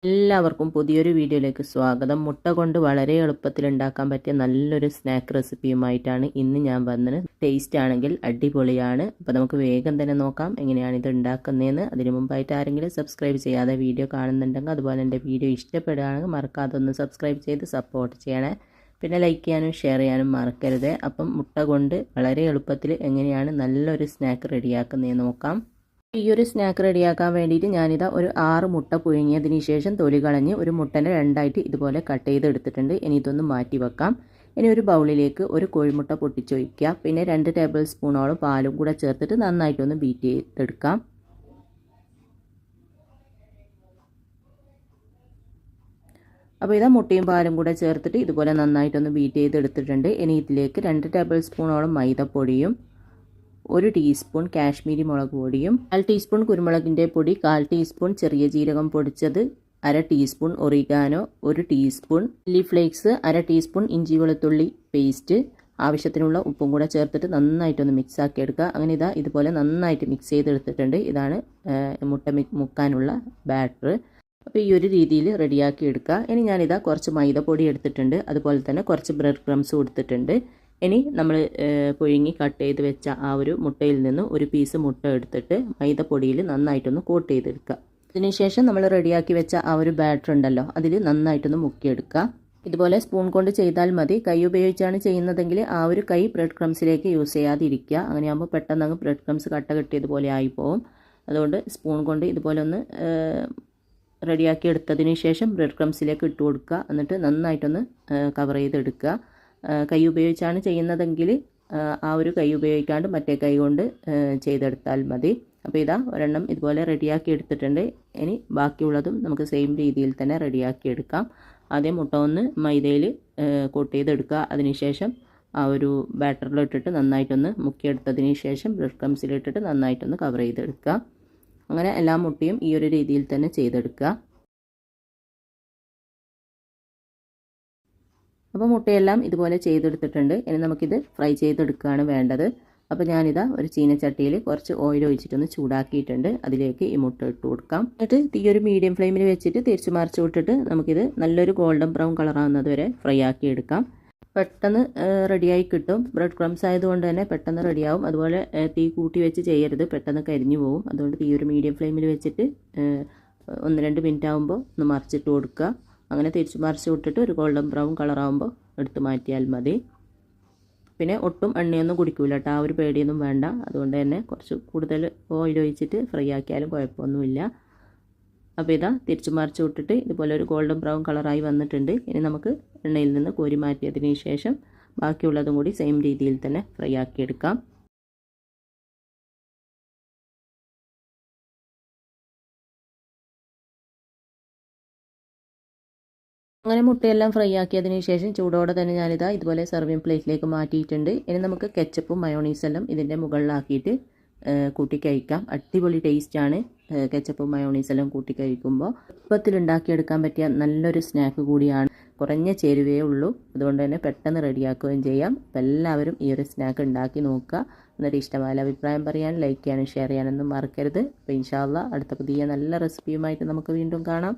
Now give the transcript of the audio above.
എല്ലാവർക്കും പുതിയൊരു വീഡിയോയിലേക്ക് സ്വാഗതം. മുട്ട കൊണ്ട് വളരെ എളുപ്പത്തിൽ ഉണ്ടാക്കാൻ പറ്റിയ നല്ലൊരു സ്നാക്ക് റെസിപ്പിയുമായിട്ടാണ് ഇന്ന് ഞാൻ വന്നത്. ടേസ്റ്റ് ആണെങ്കിൽ അടിപൊളിയാണ്. അപ്പോൾ നമുക്ക് വേഗം തന്നെ നോക്കാം എങ്ങനെയാണ് ഇത് ഉണ്ടാക്കുന്നതെന്ന്. അതിനു മുമ്പായിട്ട് ആരെങ്കിലും സബ്സ്ക്രൈബ് ചെയ്യാതെ വീഡിയോ കാണുന്നുണ്ടെങ്കിൽ അതുപോലെ എൻ്റെ വീഡിയോ ഇഷ്ടപ്പെടുകയാണെങ്കിൽ മറക്കാതെ ഒന്ന് സബ്സ്ക്രൈബ് ചെയ്ത് സപ്പോർട്ട് ചെയ്യണേ. പിന്നെ ലൈക്ക് ചെയ്യാനും ഷെയർ ചെയ്യാനും മറക്കരുത്. അപ്പം മുട്ട കൊണ്ട് വളരെ എളുപ്പത്തിൽ എങ്ങനെയാണ് നല്ലൊരു സ്നാക്ക് റെഡിയാക്കുന്നതെന്ന് നോക്കാം. ഈ ഒരു സ്നാക്ക് റെഡിയാക്കാൻ വേണ്ടിയിട്ട് ഞാനിതാ ഒരു 6 മുട്ട പുഴുങ്ങിയതിന് ശേഷം തൊലി കളഞ്ഞ് ഒരു മുട്ടനെ രണ്ടായിട്ട് ഇതുപോലെ കട്ട് ചെയ്തെടുത്തിട്ടുണ്ട്. ഇനി ഇതൊന്ന് മാറ്റി വെക്കാം. ഇനി ഒരു ബൗളിലേക്ക് ഒരു കോഴിമുട്ട പൊട്ടിച്ചൊഴിക്കുക. പിന്നെ 2 ടേബിൾ സ്പൂണോളം പാലും കൂടെ ചേർത്തിട്ട് നന്നായിട്ടൊന്ന് ബീറ്റ് ചെയ്തെടുക്കാം. അപ്പോൾ ഇതാ മുട്ടയും പാലും കൂടെ ചേർത്തിട്ട് ഇതുപോലെ നന്നായിട്ടൊന്ന് ബീറ്റ് ചെയ്തെടുത്തിട്ടുണ്ട്. ഇനി ഇതിലേക്ക് 2 ടേബിൾ സ്പൂണോളം മൈദപ്പൊടിയും 1 ടീസ്പൂൺ കാശ്മീരി മുളക് പൊടിയും 1/4 ടീസ്പൂൺ കുരുമുളകിൻ്റെ പൊടി, 1/4 ടീസ്പൂൺ ചെറിയ ജീരകം പൊടിച്ചത്, 1/2 teaspoon oregano, 1 teaspoon chilli flakes, 1/2 teaspoon ഇഞ്ചി വെളുത്തുള്ളി പേസ്റ്റ്, ആവശ്യത്തിനുള്ള ഉപ്പും കൂടെ ചേർത്തിട്ട് നന്നായിട്ടൊന്ന് മിക്സ് ആക്കി എടുക്കുക. അങ്ങനെ ഇതാ ഇതുപോലെ നന്നായിട്ട് മിക്സ് ചെയ്തെടുത്തിട്ടുണ്ട്. ഇതാണ് മുട്ട മുക്കാനുള്ള ബാറ്റർ. അപ്പോൾ ഈ ഒരു രീതിയിൽ റെഡിയാക്കി എടുക്കുക. ഇനി ഞാനിതാ കുറച്ച് മൈദപ്പൊടി എടുത്തിട്ടുണ്ട്, അതുപോലെ തന്നെ കുറച്ച് ബ്രെഡ് ക്രംസും എടുത്തിട്ടുണ്ട്. ഇനി നമ്മൾ പുഴുങ്ങി കട്ട് ചെയ്ത് വെച്ച ആ ഒരു മുട്ടയിൽ നിന്ന് ഒരു പീസ് മുട്ട എടുത്തിട്ട് മൈദപ്പൊടിയിൽ നന്നായിട്ടൊന്ന് കോട്ട് ചെയ്തെടുക്കുക. അതിനുശേഷം നമ്മൾ റെഡിയാക്കി വെച്ച ആ ഒരു ബാറ്റർ ഉണ്ടല്ലോ അതിൽ നന്നായിട്ടൊന്ന് മുക്കിയെടുക്കുക. ഇതുപോലെ സ്പൂൺ കൊണ്ട് ചെയ്താൽ മതി. കൈ ഉപയോഗിച്ചാണ് ചെയ്യുന്നതെങ്കിൽ ആ ഒരു കൈ ബ്രെഡ് ക്രംസിലേക്ക് യൂസ് ചെയ്യാതിരിക്കുക. അങ്ങനെയാകുമ്പോൾ പെട്ടെന്ന് അങ്ങ് ബ്രെഡ് ക്രംസ് കട്ട കെട്ടിയതുപോലെ ആയിപ്പോവും. അതുകൊണ്ട് സ്പൂൺ കൊണ്ട് ഇതുപോലെ ഒന്ന് റെഡിയാക്കി എടുത്തതിന് ശേഷം ബ്രെഡ് ക്രംസിലേക്ക് ഇട്ട് കൊടുക്കുക. എന്നിട്ട് നന്നായിട്ടൊന്ന് കവർ ചെയ്തെടുക്കുക. കൈ ഉപയോഗിച്ചാണ് ചെയ്യുന്നതെങ്കിൽ ആ ഒരു കൈ ഉപയോഗിക്കാണ്ട് മറ്റേ കൈ കൊണ്ട് ചെയ്തെടുത്താൽ മതി. അപ്പോൾ ഇതാ ഒരെണ്ണം ഇതുപോലെ റെഡിയാക്കി എടുത്തിട്ടുണ്ട്. ഇനി ബാക്കിയുള്ളതും നമുക്ക് സെയിം രീതിയിൽ തന്നെ റെഡിയാക്കി എടുക്കാം. ആദ്യം മുട്ട ഒന്ന് മൈദയിൽ കോട്ട് ചെയ്തെടുക്കുക. അതിനുശേഷം ആ ഒരു ബാറ്ററിലിട്ടിട്ട് നന്നായിട്ടൊന്ന് മുക്കിയെടുത്തതിന് ശേഷം ബ്രെഡ് ക്രംസിലിട്ടിട്ട് നന്നായിട്ടൊന്ന് കവർ ചെയ്തെടുക്കുക. അങ്ങനെ എല്ലാ മുട്ടയും ഈ ഒരു രീതിയിൽ തന്നെ ചെയ്തെടുക്കുക. അപ്പോൾ മുട്ടയെല്ലാം ഇതുപോലെ ചെയ്തെടുത്തിട്ടുണ്ട്. ഇനി നമുക്കിത് ഫ്രൈ ചെയ്തെടുക്കുകയാണ് വേണ്ടത്. അപ്പോൾ ഞാനിതാ ഒരു ചീനച്ചട്ടിയിൽ കുറച്ച് ഓയിൽ ഒഴിച്ചിട്ടൊന്ന് ചൂടാക്കിയിട്ടുണ്ട്. അതിലേക്ക് ഈ മുട്ട ഇട്ട് കൊടുക്കാം. എന്നിട്ട് തീ ഒരു മീഡിയം ഫ്ലെയിമിൽ വെച്ചിട്ട് തിരിച്ചു മറിച്ച് വിട്ടിട്ട് നമുക്കിത് നല്ലൊരു ഗോൾഡൻ ബ്രൗൺ കളറാകുന്നത് വരെ ഫ്രൈ ആക്കി എടുക്കാം. പെട്ടെന്ന് റെഡിയായി കിട്ടും. ബ്രെഡ് ക്രംസ് ആയതുകൊണ്ട് തന്നെ പെട്ടെന്ന് റെഡിയാവും. അതുപോലെ തീ കൂട്ടി വെച്ച് ചെയ്യരുത്, പെട്ടെന്ന് കരിഞ്ഞു പോകും. അതുകൊണ്ട് തീ ഒരു മീഡിയം ഫ്ലെയിമിൽ വെച്ചിട്ട് 1-2 മിനിറ്റ് ആകുമ്പോൾ ഒന്ന് മറിച്ചിട്ട് കൊടുക്കുക. അങ്ങനെ തിരിച്ച് മറിച്ച് വിട്ടിട്ട് ഒരു ഗോൾഡൻ ബ്രൗൺ കളറാകുമ്പോൾ എടുത്ത് മാറ്റിയാൽ മതി. പിന്നെ ഒട്ടും എണ്ണയൊന്നും കുടിക്കില്ല കേട്ടോ, ആ ഒരു പേടിയൊന്നും വേണ്ട. അതുകൊണ്ട് തന്നെ കുറച്ച് കൂടുതൽ ഓയിൽ ഒഴിച്ചിട്ട് ഫ്രൈ ആക്കിയാലും കുഴപ്പമൊന്നുമില്ല. അപ്പോൾ ഇതാ തിരിച്ച് മറിച്ച് വിട്ടിട്ട് ഇതുപോലെ ഒരു ഗോൾഡൻ ബ്രൗൺ കളറായി വന്നിട്ടുണ്ട്. ഇനി നമുക്ക് എണ്ണയിൽ നിന്ന് കോരി മാറ്റിയതിന് ശേഷം ബാക്കിയുള്ളതും കൂടി സെയിം രീതിയിൽ തന്നെ ഫ്രൈ ആക്കിയെടുക്കാം. അങ്ങനെ മുട്ടയെല്ലാം ഫ്രൈ ആക്കിയതിന് ശേഷം ചൂടോടെ തന്നെ ഞാനിതാ ഇതുപോലെ സർവിങ് പ്ലേറ്റിലേക്ക് മാറ്റിയിട്ടുണ്ട്. ഇനി നമുക്ക് കെച്ചപ്പും മയോണീസെല്ലാം ഇതിൻ്റെ മുകളിലാക്കിയിട്ട് കൂട്ടി കഴിക്കാം. അടിപൊളി ടേസ്റ്റാണ് കെച്ചപ്പും മയോണീസെല്ലാം കൂട്ടി കഴിക്കുമ്പോൾ. എളുപ്പത്തിൽ ഉണ്ടാക്കിയെടുക്കാൻ പറ്റിയ നല്ലൊരു സ്നാക്ക് കൂടിയാണ്. കുറഞ്ഞ ചേരുവയേ ഉള്ളൂ. അതുകൊണ്ട് തന്നെ പെട്ടെന്ന് റെഡിയാക്കുകയും ചെയ്യാം. അപ്പോൾ എല്ലാവരും ഈ ഒരു സ്നാക്ക് ഉണ്ടാക്കി നോക്കുക. എന്നിട്ട് ഇഷ്ടമായ അഭിപ്രായം പറയാൻ, ലൈക്ക് ചെയ്യാനും ഷെയർ ചെയ്യാനൊന്നും മറക്കരുത്. അപ്പോൾ ഇൻഷാ അല്ലാഹ് അടുത്ത പുതിയ നല്ല റെസിപ്പിയുമായിട്ട് നമുക്ക് വീണ്ടും കാണാം.